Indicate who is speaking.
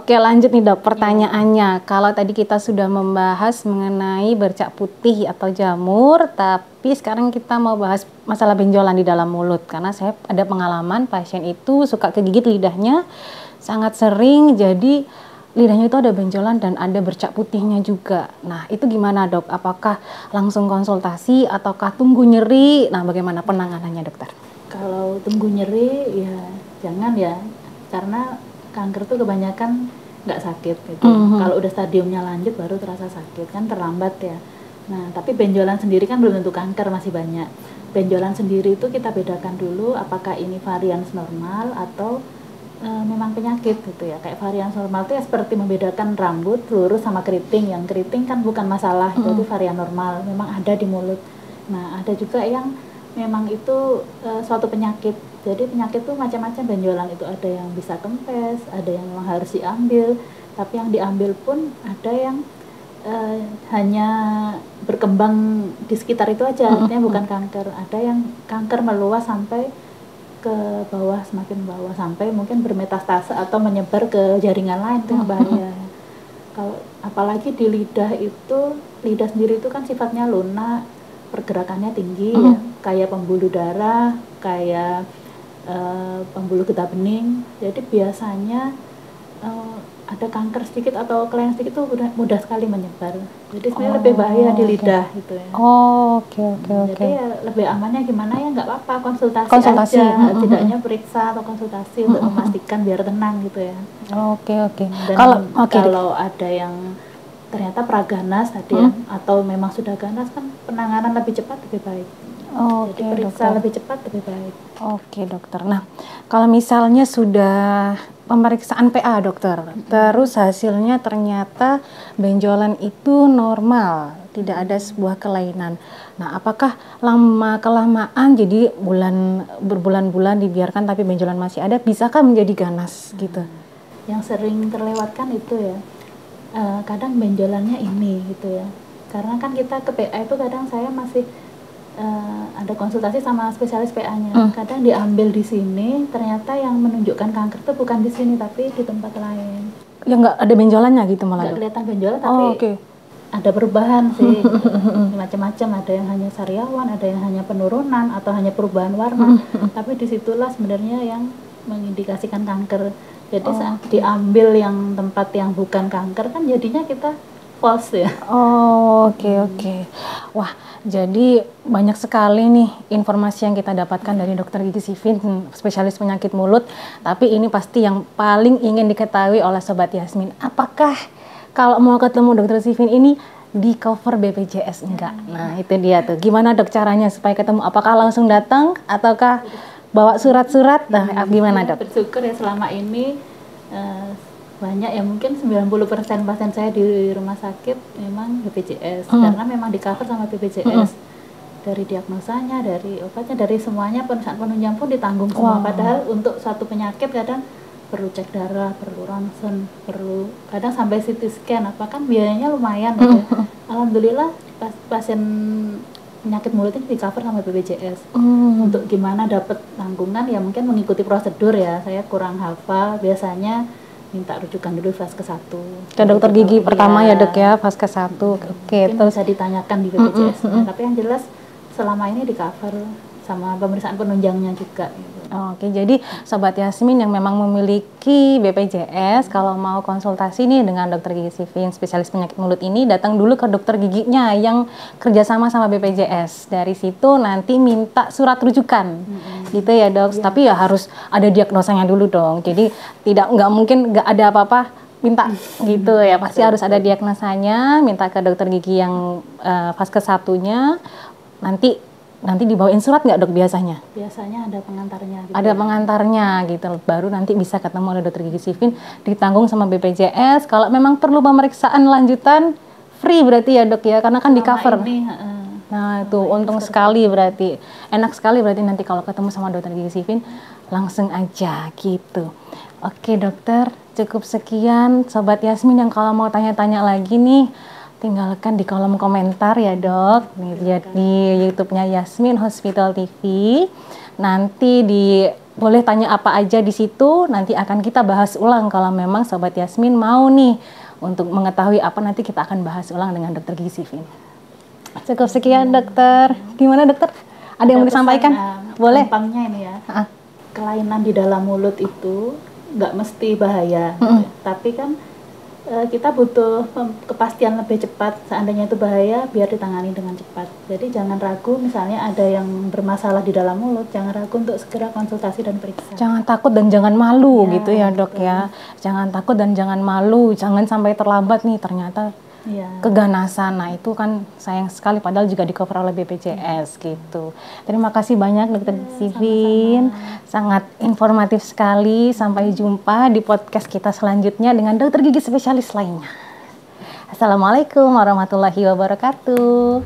Speaker 1: Oke, lanjut nih dok, pertanyaannya. Kalau tadi kita sudah membahas mengenai bercak putih atau jamur, tapi sekarang kita mau bahas masalah benjolan di dalam mulut. Karena saya ada pengalaman pasien itu suka kegigit lidahnya, sangat sering, jadi lidahnya itu ada benjolan dan ada bercak putihnya juga. Nah, itu gimana dok? Apakah langsung konsultasi ataukah tunggu nyeri? Nah, bagaimana penanganannya dokter?
Speaker 2: Kalau tunggu nyeri ya jangan ya, karena kanker tuh kebanyakan nggak sakit gitu. Kalau udah stadiumnya lanjut baru terasa sakit, kan terlambat ya. Nah, tapi benjolan sendiri kan belum tentu kanker, masih banyak. Benjolan sendiri itu kita bedakan dulu apakah ini varian normal atau memang penyakit gitu ya. Kayak varian normal itu ya seperti membedakan rambut lurus sama keriting. Yang keriting kan bukan masalah, itu varian normal, memang ada di mulut. Nah, ada juga yang memang itu suatu penyakit. Jadi penyakit tuh macam-macam benjolan itu, ada yang bisa kempes, ada yang memang harus diambil, tapi yang diambil pun ada yang hanya berkembang di sekitar itu aja, artinya bukan kanker. Ada yang kanker meluas sampai ke bawah, semakin bawah sampai mungkin bermetastase atau menyebar ke jaringan lain, itu yang bahaya. Kalau apalagi di lidah itu, lidah sendiri itu kan sifatnya lunak, pergerakannya tinggi ya, kayak pembuluh darah, kayak pembuluh getah bening. Jadi biasanya ada kanker sedikit atau kelainan sedikit itu mudah sekali menyebar. Jadi sebenarnya lebih bahaya di lidah gitu ya. Jadi ya lebih amannya gimana ya, nggak apa-apa konsultasi aja, tidaknya periksa atau konsultasi untuk memastikan biar tenang gitu ya. Dan kalau ada yang ternyata praganas tadi ya, atau memang sudah ganas, kan penanganan lebih cepat lebih baik. Jadi periksa dokter lebih cepat lebih baik.
Speaker 1: Oke dokter. Nah, kalau misalnya sudah pemeriksaan PA dokter, terus hasilnya ternyata benjolan itu normal, tidak ada sebuah kelainan. Nah, apakah lama kelamaan jadi berbulan-bulan dibiarkan tapi benjolan masih ada, bisakah menjadi ganas gitu?
Speaker 2: Yang sering terlewatkan itu ya, kadang benjolannya ini gitu ya. Karena kan kita ke PA itu kadang saya masih ada konsultasi sama spesialis PA-nya. Kadang diambil di sini, ternyata yang menunjukkan kanker itu bukan di sini tapi di tempat lain.
Speaker 1: Ya nggak ada benjolannya gitu malah?
Speaker 2: Nggak kelihatan benjolan, tapi ada perubahan sih. Macam-macam, ada yang hanya sariawan, ada yang hanya penurunan atau hanya perubahan warna. Tapi disitulah sebenarnya yang mengindikasikan kanker. Jadi saat diambil yang tempat yang bukan kanker kan jadinya kita false ya.
Speaker 1: Wah, jadi banyak sekali nih informasi yang kita dapatkan dari Dokter Gigi Sifin, spesialis penyakit mulut. Tapi ini pasti yang paling ingin diketahui oleh Sobat Yasmin. Apakah kalau mau ketemu Dokter Sifin ini di cover BPJS enggak? Nah, itu dia tuh. Gimana dok caranya supaya ketemu? Apakah langsung datang ataukah bawa surat-surat? Nah, gimana dok?
Speaker 2: Bersyukur ya selama ini banyak ya, mungkin 90% pasien saya di rumah sakit memang BPJS, karena memang di cover sama BPJS. Dari diagnosanya, dari obatnya, dari semuanya, penunjang pun ditanggung semua. Padahal untuk suatu penyakit kadang perlu cek darah, perlu ronsen, perlu kadang sampai CT scan, apa kan biayanya lumayan gitu ya. Alhamdulillah pasien penyakit mulut ini di cover sama BPJS. Untuk gimana dapat tanggungan ya mungkin mengikuti prosedur ya, saya kurang hafal, biasanya minta rujukan dulu fase ke-1
Speaker 1: ke dokter gigi pertama ya dok ya, fase ke-1.
Speaker 2: Terus bisa ditanyakan di BPJS. Tapi yang jelas selama ini di cover sama pemeriksaan penunjangnya juga gitu.
Speaker 1: Jadi Sobat Yasmin yang memang memiliki BPJS, kalau mau konsultasi nih dengan Dokter Gigi Sifin, spesialis penyakit mulut ini, datang dulu ke dokter giginya yang kerjasama sama BPJS. Dari situ nanti minta surat rujukan, gitu ya dok. Tapi ya harus ada diagnosanya dulu dong. Jadi nggak mungkin nggak ada apa-apa minta gitu ya. Pasti harus ada diagnosanya, minta ke dokter gigi yang fase ke-1-nya. Nanti dibawain surat nggak dok biasanya?
Speaker 2: Biasanya ada pengantarnya. Gitu
Speaker 1: ada pengantarnya gitu, baru nanti bisa ketemu oleh Dokter Gigi Sifin, ditanggung sama BPJS. Kalau memang perlu pemeriksaan lanjutan, free berarti ya dok ya, karena kan di cover. Nah itu untung sekali berarti, enak sekali berarti nanti kalau ketemu sama Dokter Gigi Sifin langsung aja gitu. Oke dokter, cukup sekian Sobat Yasmin. Yang kalau mau tanya-tanya lagi nih, tinggalkan di kolom komentar ya dok, di YouTube-nya Yasmin Hospital TV. Nanti di boleh tanya apa aja di situ, nanti akan kita bahas ulang kalau memang Sobat Yasmin mau nih untuk mengetahui apa, nanti kita akan bahas ulang dengan Dokter Gigi Sifin. Cukup sekian dokter. Gimana dokter? Ada yang mau disampaikan? Boleh.
Speaker 2: Gampangnya ini ya. Kelainan di dalam mulut itu nggak mesti bahaya, tapi kan kita butuh kepastian lebih cepat. Seandainya itu bahaya, biar ditangani dengan cepat. Jadi jangan ragu, misalnya ada yang bermasalah di dalam mulut, jangan ragu untuk segera konsultasi dan periksa.
Speaker 1: Jangan takut dan jangan malu gitu ya dok ya. Jangan takut dan jangan malu, jangan sampai terlambat nih ternyata keganasan. Nah itu kan sayang sekali, padahal juga di cover oleh BPJS gitu. Terima kasih banyak Dokter Sifin, sangat informatif sekali. Sampai jumpa di podcast kita selanjutnya dengan dokter gigi spesialis lainnya. Assalamualaikum warahmatullahi wabarakatuh.